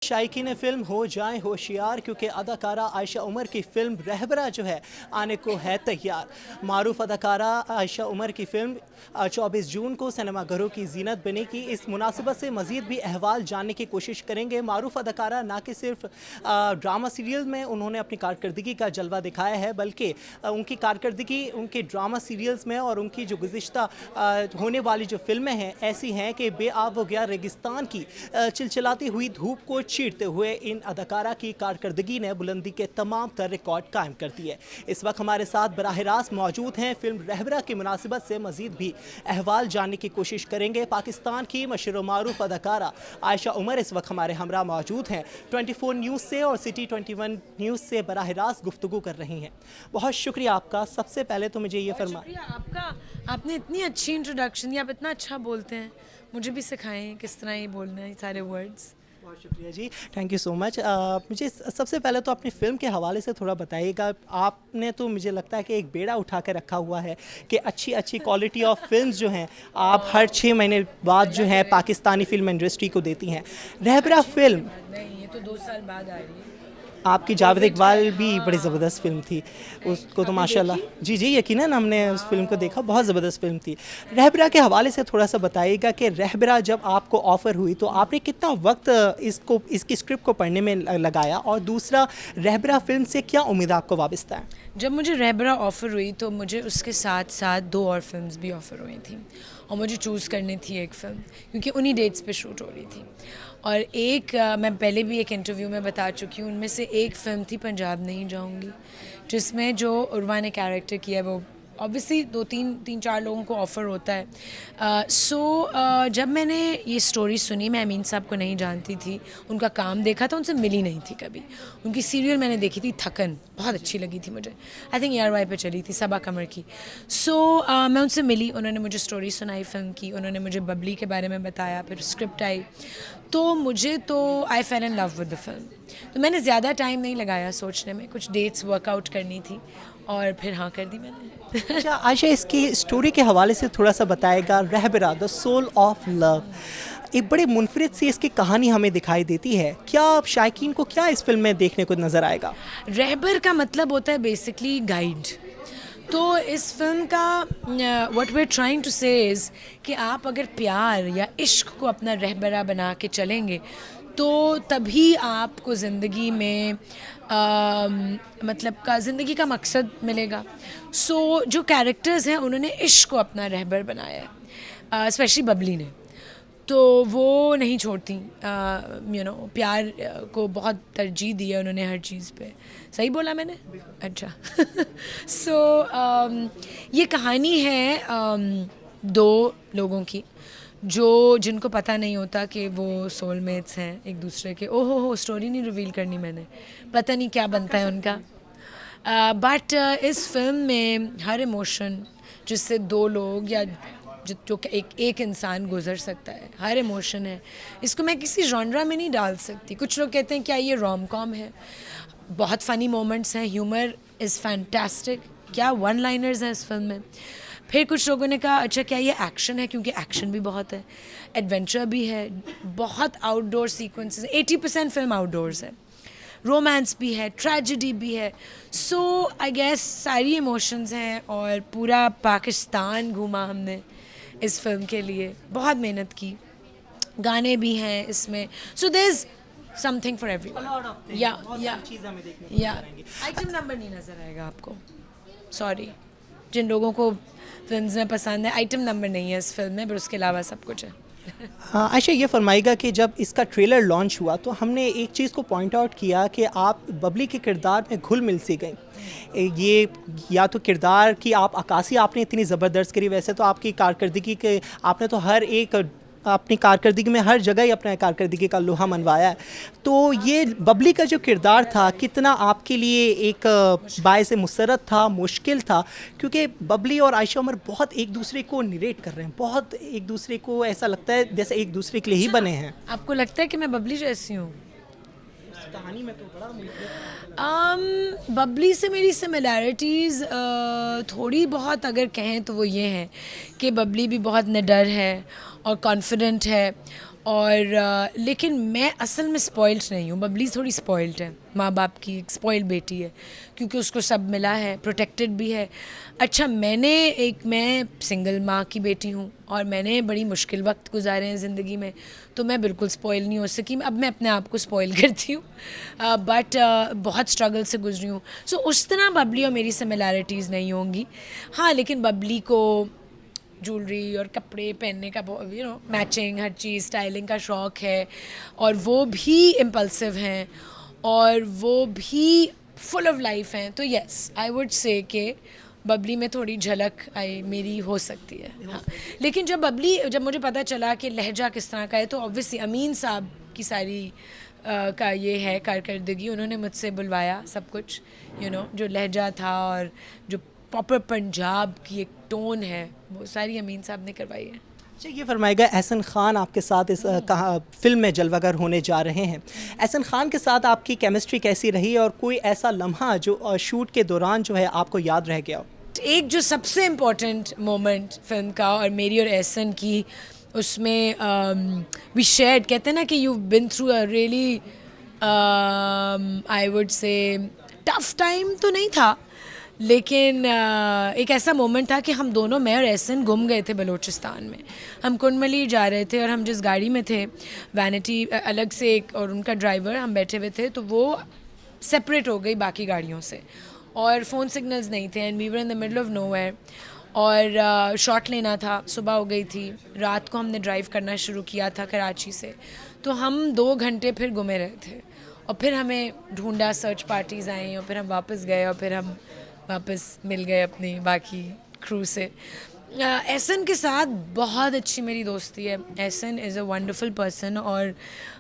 शायकीन film हो जाएं होशियार, क्योंकि अदाकारा आयशा उमर की फ़िल्म रहबरा जो है आने को है तैयार। मारूफ अदाकारा आयशा उमर की फ़िल्म 24 जून को सिनेमाघरों की जीनत बनेगी। इस मुनासिबत से मज़ीद भी अहवाल जानने की कोशिश करेंगे। मारूफ अदाकारा ना कि सिर्फ ड्रामा सीरियल में उन्होंने अपनी कारकर्दगी का जलवा दिखाया है, बल्कि उनकी कारकर्दगी उनके ड्रामा सीरियल्स में और उनकी जो गुज़िश्ता होने वाली जो फ़िल्में हैं ऐसी हैं कि बेआब हो गया रेगिस्तान की चिलचिलाती हुई धूप को चीरते हुए इन अदाकारा की कारकर्दगी ने बुलंदी के तमाम तर रिकॉर्ड कायम कर दिए। इस वक्त हमारे साथ बराह रास्त मौजूद हैं। फिल्म रहबरा की मुनासिबत से मजीद भी अहवाल जानने की कोशिश करेंगे। पाकिस्तान की मशहूर मारूफ अदाकारा आयशा उमर इस वक्त हमारे हमरा मौजूद हैं। 24 न्यूज़ से और सिटी 21 न्यूज़ से बराह रास्त गुफ्तगू कर रही हैं। बहुत शुक्रिया आपका। सबसे पहले तो मुझे ये फरमा आपका, आपने इतनी अच्छी इंट्रोडक्शन दी, आप इतना अच्छा बोलते हैं, मुझे भी सिखाएं किस तरह ये बोलना है, ये सारे वर्ड्स। बहुत शुक्रिया जी, थैंक यू सो मच। मुझे सबसे पहले तो अपनी फ़िल्म के हवाले से थोड़ा बताइएगा। आपने तो मुझे लगता है कि एक बेड़ा उठा के रखा हुआ है कि अच्छी अच्छी क्वालिटी ऑफ फिल्म्स जो हैं आप हर 6 महीने बाद जो है पाकिस्तानी फिल्म इंडस्ट्री को देती हैं। रहबरा फिल्म नहीं, ये तो 2 साल बाद आ रही है। आपकी जावेद इकबाल भी बड़ी ज़बरदस्त फिल्म थी, उसको तो माशाल्लाह जी जी यकीनन हमने उस फिल्म को देखा, बहुत ज़बरदस्त फिल्म थी। रहबरा के हवाले से थोड़ा सा बताइएगा कि रहबरा जब आपको ऑफ़र हुई तो आपने कितना वक्त इसकी स्क्रिप्ट को पढ़ने में लगाया, और दूसरा रहबरा फिल्म से क्या उम्मीद आपको वाबस्ता है? जब मुझे रहबरा ऑफ़र हुई तो मुझे उसके साथ साथ 2 और फिल्म्स भी ऑफ़र हुई थी, और मुझे चूज़ करनी थी एक फ़िल्म, क्योंकि उन्हीं डेट्स पे शूट हो रही थी। और एक मैं पहले भी एक इंटरव्यू में बता चुकी हूँ, उनमें से एक फ़िल्म थी पंजाब नहीं जाऊँगी, जिसमें जो उर्वा ने कैरेक्टर किया है वो ऑब्वियसली 2-3-4 लोगों को ऑफ़र होता है। जब मैंने ये स्टोरी सुनी, मैं अमीन साहब को नहीं जानती थी, उनका काम देखा था, उनसे मिली नहीं थी कभी। उनकी सीरियल मैंने देखी थी थकन, बहुत अच्छी लगी थी मुझे, आई थिंक ERY पे चली थी, सबा कमर की। मैं उनसे मिली, उन्होंने मुझे स्टोरी सुनाई फ़िल्म की, उन्होंने मुझे बबली के बारे में बताया, फिर स्क्रिप्ट आई, तो मुझे तो I fell in love with the film. तो मैंने ज़्यादा टाइम नहीं लगाया सोचने में, कुछ डेट्स वर्कआउट करनी थी और फिर हाँ कर दी मैंने। अच्छा आयशा, इसकी स्टोरी के हवाले से थोड़ा सा बताएगा। Rahbara the soul of love, एक बड़ी मुनफरिद सी इसकी कहानी हमें दिखाई देती है। क्या शायकीन को क्या इस फिल्म में देखने को नज़र आएगा? रहबर का मतलब होता है बेसिकली गाइड। तो इस फिल्म का what we are trying to say is कि आप अगर प्यार या इश्क को अपना रहबरा बना के चलेंगे तो तभी आपको ज़िंदगी में ज़िंदगी का मकसद मिलेगा। जो कैरेक्टर्स हैं उन्होंने इश्क को अपना रहबर बनाया है, स्पेशली बबली ने, तो वो नहीं छोड़ती, प्यार को बहुत तरजीह दी है उन्होंने हर चीज़ पे। सही बोला मैंने? अच्छा। ये कहानी है 2 लोगों की जिनको पता नहीं होता कि वो सोलमेट्स हैं एक दूसरे के। ओहो हो, स्टोरी नहीं रिवील करनी मैंने, पता नहीं क्या बनता है उनका। बट इस फिल्म में हर इमोशन जिससे 2 लोग या जो एक इंसान गुजर सकता है, हर इमोशन है। इसको मैं किसी जॉनरा में नहीं डाल सकती। कुछ लोग कहते हैं क्या ये रोम कॉम है, बहुत फ़नी मोमेंट्स हैं, ह्यूमर इज़ फैंटास्टिक, क्या 1 लाइनर्स हैं इस फिल्म में। फिर कुछ लोगों ने कहा अच्छा क्या ये एक्शन है, क्योंकि एक्शन भी बहुत है, एडवेंचर भी है, बहुत आउटडोर सीक्वेंसेस, 80% फिल्म आउटडोर्स है, रोमांस भी है, ट्रेजेडी भी है। आई गेस सारी इमोशंस हैं, और पूरा पाकिस्तान घूमा हमने इस फिल्म के लिए, बहुत मेहनत की, गाने भी हैं इसमें। There is something for everyone. या आइटम नंबर नहीं नज़र आएगा आपको, सॉरी, जिन लोगों को फिल्म्स में पसंद है, आइटम नंबर नहीं है इस फिल्म में, पर उसके अलावा सब कुछ है। हाँ आयशा, ये फरमाइएगा कि जब इसका ट्रेलर लॉन्च हुआ तो हमने एक चीज़ को पॉइंट आउट किया कि आप बबली के किरदार में घुल मिल सी गई। ये या तो किरदार की आप अक्कासी आपने इतनी ज़बरदस्त करी, वैसे तो आपकी कारकर्दगी के आपने तो हर एक अपनी कारकर्दगी में हर जगह ही अपने कारकर्दगी का लोहा मनवाया है। तो ये बबली का जो किरदार था कितना आपके लिए एक बायस मुसरत था, मुश्किल था, क्योंकि बबली और आयशा उमर बहुत एक दूसरे को निरेट कर रहे हैं, बहुत एक दूसरे को ऐसा लगता है जैसे एक दूसरे के लिए ही बने हैं। आपको लगता है कि मैं बबली जैसी हूँ? कहानी में तो बड़ा बबली से मेरी सिमिलैरिटीज़ थोड़ी बहुत अगर कहें तो वो ये हैं कि बबली भी बहुत निडर है और कॉन्फिडेंट है, और लेकिन मैं असल में स्पॉइल्ड नहीं हूँ। बबली थोड़ी स्पॉइल्ड है, माँ बाप की एक स्पॉइल्ड बेटी है, क्योंकि उसको सब मिला है, प्रोटेक्टेड भी है। अच्छा, मैं सिंगल माँ की बेटी हूँ और मैंने बड़ी मुश्किल वक्त गुजारे हैं ज़िंदगी में, तो मैं बिल्कुल स्पॉइल नहीं हो सकी। अब मैं अपने आप को स्पॉइल करती हूँ, बट बहुत स्ट्रगल से गुजरी हूँ। सो उस तरह बबली और मेरी सिमिलैरिटीज़ नहीं होंगी। हाँ, लेकिन बबली को ज्वेलरी और कपड़े पहनने का मैचिंग, हर चीज़ स्टाइलिंग का शौक़ है, और वो भी इम्पल्सिव हैं और वो भी फुल ऑफ लाइफ हैं। तो यस, आई वुड से कि बबली में थोड़ी झलक मेरी हो सकती है। हाँ, लेकिन जब मुझे पता चला कि लहजा किस तरह का है, तो ऑब्वियसली अमीन साहब की सारी का ये है कारकर्दगी। उन्होंने मुझसे बुलवाया सब कुछ, जो लहजा था और जो प्रॉपर पंजाब की एक टोन है, वो सारी अमीन साहब ने करवाई है। अच्छा, ये फरमाएगा, एहसन खान आपके साथ इस फिल्म में जलवागर होने जा रहे हैं। एहसन खान के साथ आपकी केमिस्ट्री कैसी रही, और कोई ऐसा लम्हा जो शूट के दौरान जो है आपको याद रह गया हो? एक जो सबसे इम्पोर्टेंट मोमेंट फिल्म का और मेरी और एहसन की, उसमें वी शेयर्ड, कहते हैं ना कि you been through a really I would say tough time तो नहीं था, लेकिन एक ऐसा मोमेंट था कि हम दोनों, मैं और एहसन, गुम गए थे बलूचिस्तान में। हम कुंडमली जा रहे थे और हम जिस गाड़ी में थे, वैनिटी अलग से एक और उनका ड्राइवर, हम बैठे हुए थे, तो वो सेपरेट हो गई बाकी गाड़ियों से, और फ़ोन सिग्नल्स नहीं थे, and we were in the middle of nowhere, और शॉट लेना था। सुबह हो गई थी, रात को हमने ड्राइव करना शुरू किया था कराची से, तो हम 2 घंटे फिर गुमे रहे थे, और फिर हमें ढूंढा, सर्च पार्टीज़ आई, और फिर हम वापस गए, और फिर हम वापस मिल गए अपनी बाकी क्रू से। एहसन के साथ बहुत अच्छी मेरी दोस्ती है। Ehsan is a wonderful person, और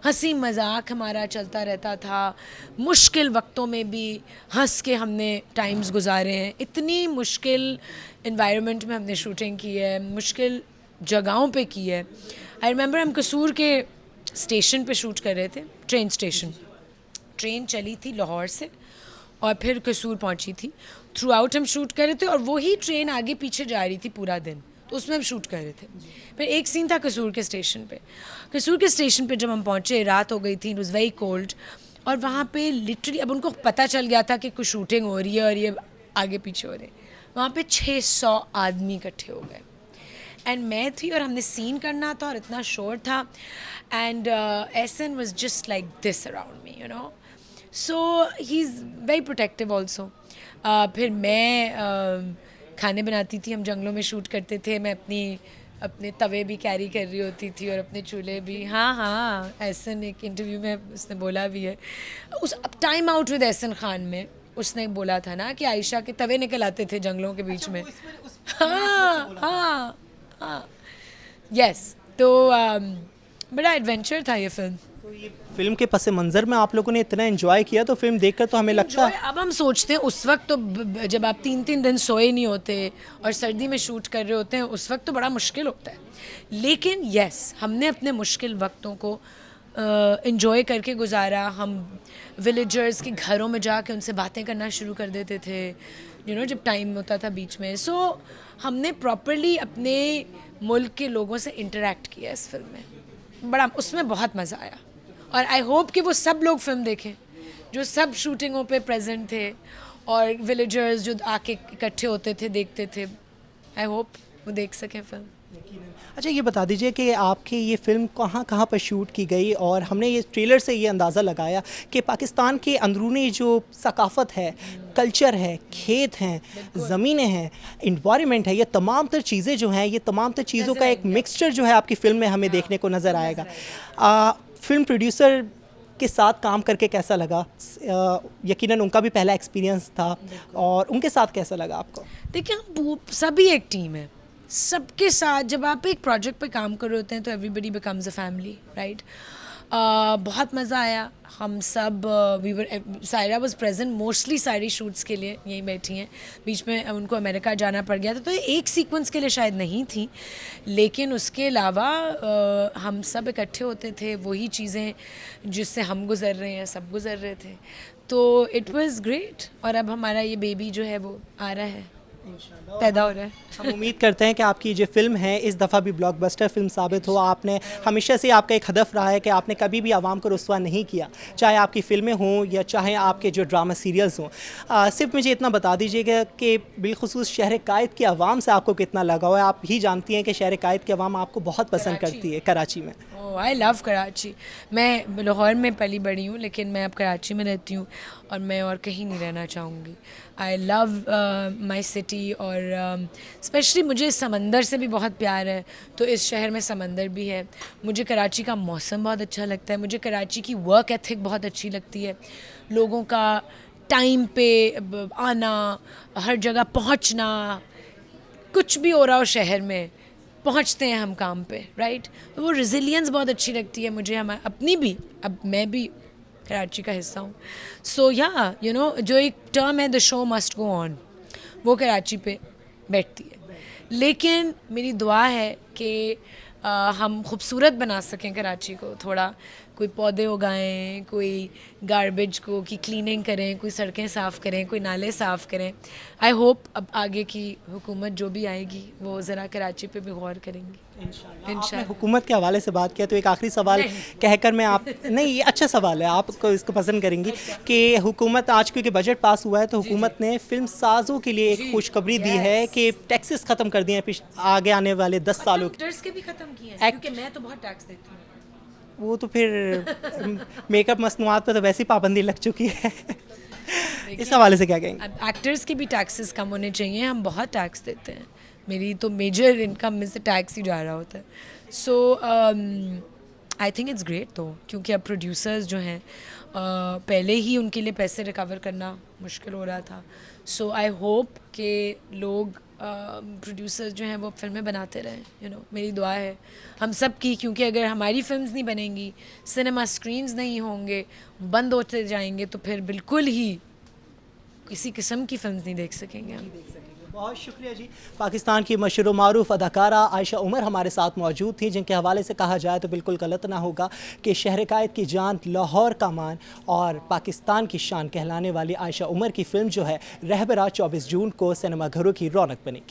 हंसी मजाक हमारा चलता रहता था। मुश्किल वक्तों में भी हंस के हमने टाइम्स गुजारे हैं। इतनी मुश्किल इन्वायरमेंट में हमने शूटिंग की है, मुश्किल जगहों पे की है। आई रिमेंबर हम कसूर के स्टेशन पे शूट कर रहे थे, ट्रेन स्टेशन। ट्रेन चली थी लाहौर से और फिर कसूर पहुंची थी। थ्रू आउट हम शूट कर रहे थे, और वही ट्रेन आगे पीछे जा रही थी पूरा दिन, तो उसमें हम शूट कर रहे थे। फिर एक सीन था कसूर के स्टेशन पे। कसूर के स्टेशन पे जब हम पहुँचे, रात हो गई थी, इट वाज वेरी कोल्ड, और वहाँ पे लिटरली, अब उनको पता चल गया था कि कुछ शूटिंग हो रही है और ये आगे पीछे हो रहे हैं। वहाँ पे 600 आदमी इकट्ठे हो गए, एंड मैं थी और हमने सीन करना था और इतना शोर था, and Ehsan was just like this around me, so he is very protective also. फिर मैं खाने बनाती थी, हम जंगलों में शूट करते थे, मैं अपने तवे भी कैरी कर रही होती थी और अपने चूल्हे भी। हाँ, एहसन एक इंटरव्यू में उसने बोला भी है, उस time out with Ehsan Khan में उसने बोला था ना कि आयशा के तवे निकल आते थे जंगलों के बीच में। हाँ, यस, तो बड़ा एडवेंचर था ये फिल्म। तो ये फिल्म के पस मंज़र में आप लोगों ने इतना एंजॉय किया, तो फिल्म देखकर तो हमें लगता है, अब हम सोचते हैं उस वक्त तो जब आप 3-3 दिन सोए नहीं होते और सर्दी में शूट कर रहे होते हैं, उस वक्त तो बड़ा मुश्किल होता है। लेकिन यस, हमने अपने मुश्किल वक्तों को एंजॉय करके गुजारा। हम विलेजर्स के घरों में जाके उनसे बातें करना शुरू कर देते थे, जब टाइम होता था बीच में। सो हमने प्रॉपरली अपने मुल्क के लोगों से इंटरेक्ट किया इस फिल्म में। बड़ा उसमें बहुत मज़ा आया, और आई होप कि वो सब लोग फिल्म देखें जो सब शूटिंगों पे प्रेजेंट थे, और विलेजर्स जो आके इकट्ठे होते थे, देखते थे। आई होप वो देख सकें फिल्म। अच्छा, ये बता दीजिए कि आपकी ये फ़िल्म कहाँ कहाँ पर शूट की गई, और हमने ये ट्रेलर से ये अंदाज़ा लगाया कि पाकिस्तान के अंदरूनी जो सकाफ़त है, कल्चर है, खेत हैं, ज़मीनें हैं, इन्वायरमेंट है, ये तमाम तर चीज़ें जो हैं, ये तमाम तर चीज़ों का एक मिक्सचर जो है आपकी फ़िल्म में हमें देखने को नज़र आएगा। फिल्म प्रोड्यूसर के साथ काम करके कैसा लगा? यकीनन उनका भी पहला एक्सपीरियंस था, और उनके साथ कैसा लगा आपको? देखिए, हम सभी एक टीम है, सबके साथ जब आप एक प्रोजेक्ट पे काम कर रहे होते हैं तो everybody becomes a family, right. बहुत मज़ा आया। हम सब सायरा वाज प्रेजेंट मोस्टली सारी शूट्स के लिए, यहीं बैठी हैं। बीच में उनको अमेरिका जाना पड़ गया था, तो एक सीक्वेंस के लिए शायद नहीं थी, लेकिन उसके अलावा हम सब इकट्ठे होते थे। वही चीज़ें जिससे हम गुज़र रहे हैं, सब गुज़र रहे थे, तो इट वाज ग्रेट। और अब हमारा ये बेबी जो है वो आ रहा है, पैदा हो रहा है। हम उम्मीद करते हैं कि आपकी जो फिल्म है इस दफ़ा भी ब्लॉकबस्टर फिल्म साबित हो। आपने हमेशा से आपका एक हदफ रहा है कि आपने कभी भी आवाम को रुस्वा नहीं किया, चाहे आपकी फ़िल्में हों या चाहे आपके जो ड्रामा सीरियल्स हों। सिर्फ मुझे इतना बता दीजिएगा कि बिलखुसूस शहर कायद की आवाम से आपको कितना लगाव है। आप ही जानती हैं कि शहर कायद की आवाम आपको बहुत पसंद करती है कराची में। I love Karachi. मैं लाहौर में पली बड़ी हूँ, लेकिन मैं अब कराची में रहती हूँ और मैं और कहीं नहीं रहना चाहूँगी। आई लव माई सिटी, और स्पेशली मुझे समंदर से भी बहुत प्यार है, तो इस शहर में समंदर भी है। मुझे कराची का मौसम बहुत अच्छा लगता है, मुझे कराची की वर्क एथिक बहुत अच्छी लगती है, लोगों का टाइम पे आना, हर जगह पहुँचना, कुछ भी हो रहा हो शहर में पहुंचते हैं हम काम पे, राइट। तो वो रेजिलियंस बहुत अच्छी लगती है मुझे, हमारी अपनी भी। अब मैं भी कराची का हिस्सा हूँ, सो या यू नो जो एक टर्म है the show must go on, वो कराची पे बैठती है। लेकिन मेरी दुआ है कि हम खूबसूरत बना सकें कराची को थोड़ा, कोई पौधे उगाएं, कोई गार्बेज को की क्लीनिंग करें, कोई सड़कें साफ़ करें, कोई नाले साफ़ करें। आई होप अब आगे की हुकूमत जो भी आएगी वो ज़रा कराची पे भी गौर करेंगी आपने हुकूमत के हवाले से बात किया तो एक आखिरी सवाल कहकर मैं आप नहीं, ये अच्छा सवाल है, आपको इसको पसंद करेंगी कि हुकूमत आज क्योंकि बजट पास हुआ है तो हुकूमत ने फिल्म साजों के लिए एक खुशखबरी दी है कि टैक्सेस ख़त्म कर दिए हैं आगे आने वाले 10 सालों के। एक्टर्स के भी ख़त्म किए हैं, क्योंकि मैं तो बहुत टैक्स देती हूँ। वो तो फिर मेकअप मसनूआत पर तो वैसी पाबंदी लग चुकी है। इस हवाले से क्या कहेंगे? अब एक्टर्स के भी टैक्सेस कम होने चाहिए, हम बहुत टैक्स देते हैं, मेरी तो मेजर इनकम में से टैक्स ही जा रहा होता है। सो आई थिंक इट्स ग्रेट तो, क्योंकि अब प्रोड्यूसर्स जो हैं पहले ही उनके लिए पैसे रिकवर करना मुश्किल हो रहा था। सो आई होप कि लोग प्रोड्यूसर्स जो हैं वो फिल्में बनाते रहें, यू नो मेरी दुआ है हम सब की, क्योंकि अगर हमारी फिल्म्स नहीं बनेंगी, सिनेमा स्क्रीन्स नहीं होंगे, बंद होते जाएंगे, तो फिर बिल्कुल ही किसी किस्म की फिल्म्स नहीं देख सकेंगे हम। बहुत शुक्रिया जी। पाकिस्तान की मशहूर मारूफ अदाकारा आयशा उमर हमारे साथ मौजूद थी, जिनके हवाले से कहा जाए तो बिल्कुल गलत ना होगा कि शहर कायद की जान, लाहौर का मान और पाकिस्तान की शान कहलाने वाली आयशा उमर की फ़िल्म जो है रहबरा 24 जून को सिनेमा घरों की रौनक बनेगी।